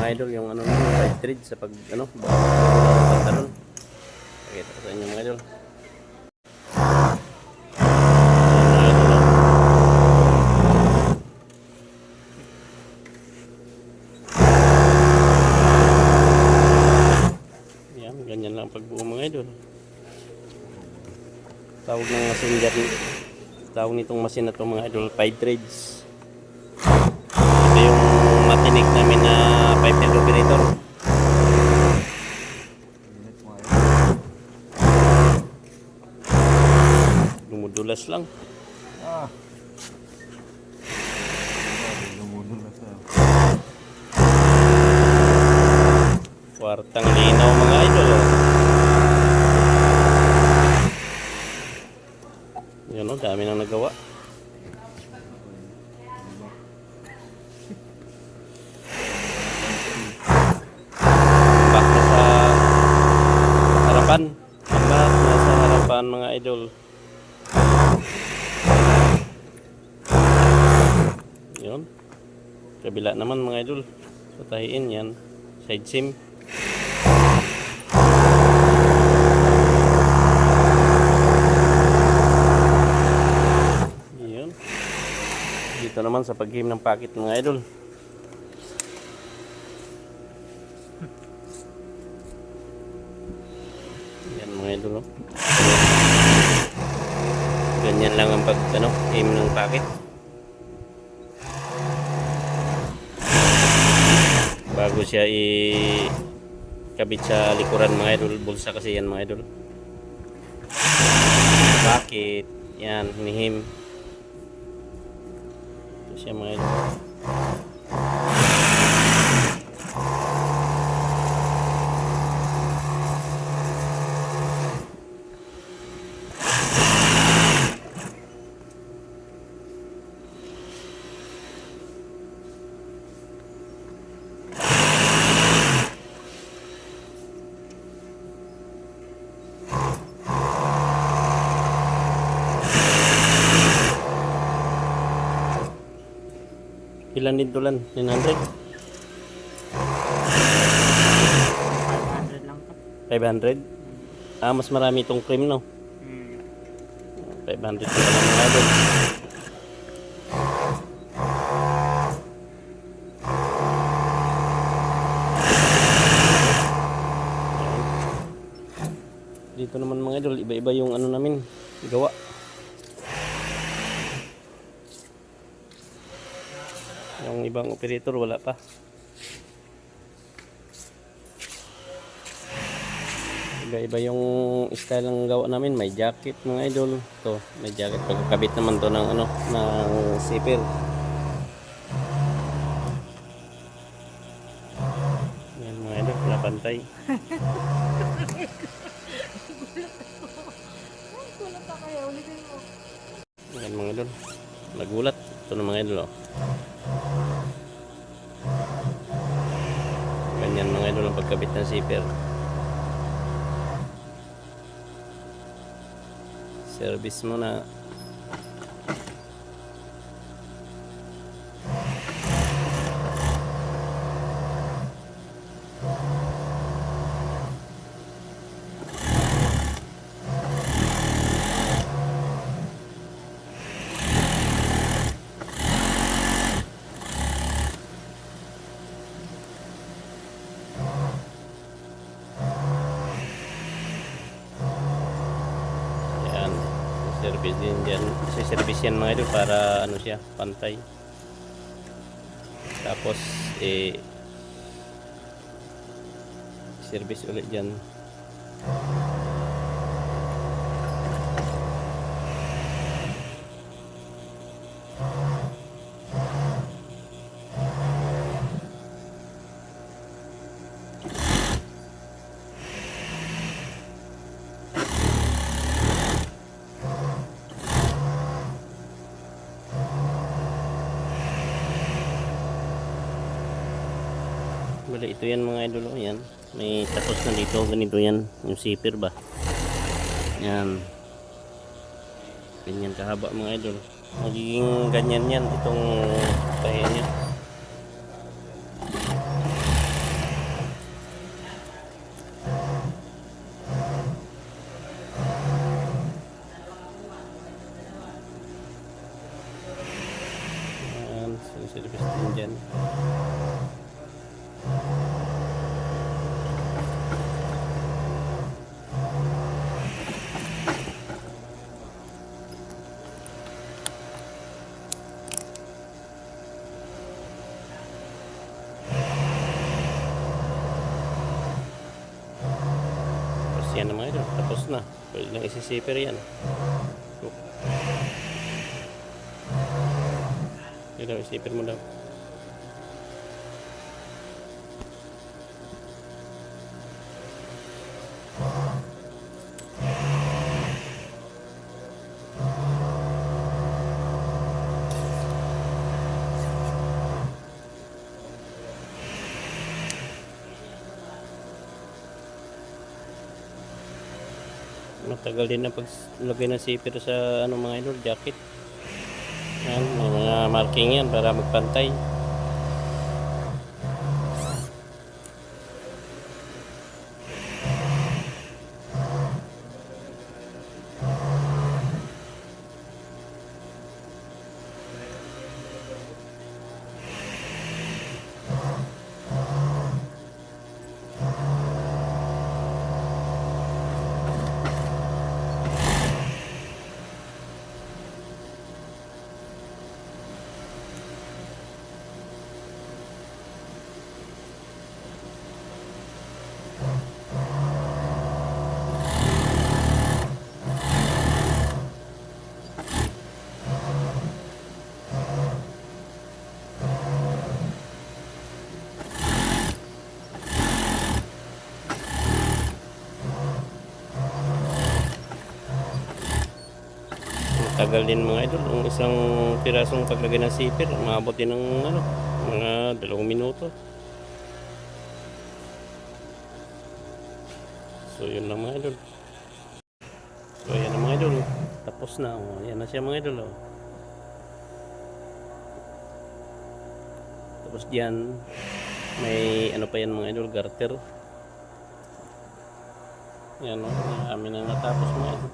mga idol yung ano side thread sa pag ano pantalon. Pakita ko sa inyo mga idol. Yan, ganyan lang pagbuo mga idol. Tawag ng machine dyan, tawag nitong machine na to mga idol, 5 threads. Ito yung matinik namin na 5 thread operator. Dumudulas lang. Dumudulas na. Kwartang linaw mga idol. Yan o, dami nang nagawa. Back na sa harapan. Back na sa harapan mga idol. Yun. Kabila naman mga idol. Patahiin yan. Side seam. Dito naman sa paghim ng packet mga idol. Yan mga idol. Oh. Ganyan lang ang pag him ng packet. Bago siya ikabit sa likuran mga idol. Bulsa kasi yan mga idol. Packet. Yan, hinihim. Siya mga idol. Ilan din tulan? 900? 500 lang to. 500? Ah, mas marami itong cream, no? 500 na lang mga idol. Dito naman mga idol, iba-iba yung ano namin, gawa. Yung ibang operator wala pa. Iba-iba yung style ng gawa namin. May jacket mga idol. To, may jacket pagkakabit naman to ng ano, ng zipper. Yan mga idol, wala pantay. Yan mga idol. Nagulat. Ito na mga idol, oh. Ganyan mga idol ang pagkabit ng zipper. Service mo na. Service din dyan. Service yan mga idol para ano siya, pantay. Tapos service ulit dyan. Bali, ito yan mga idol. Yan. May tapos na dito. Ganito yan. Yung zipper ba. Yan. Ganyan kahaba mga idol. Magiging ganyan yan. Itong tahe niya. Yan na mga idol, tapos na. Pwede lang isi-zipper yan. So, yun daw, isi-zipper mo daw. Matagal din na paglagay ng zipper sa ano mga idol, jacket. Yan, may mga marking yan para magpantay. Tagal din mga idol, ang isang pirasong paglagay ng zipper, umabot din ng ano, mga 2 minuto. So yun lang mga idol. So yan na mga idol, tapos na. Oh. Yan na siya mga idol. Oh. Tapos diyan, may ano pa yan mga idol, garter. Yan o, amin na natapos mga idol.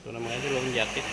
Ito na mga idol, ang jacket.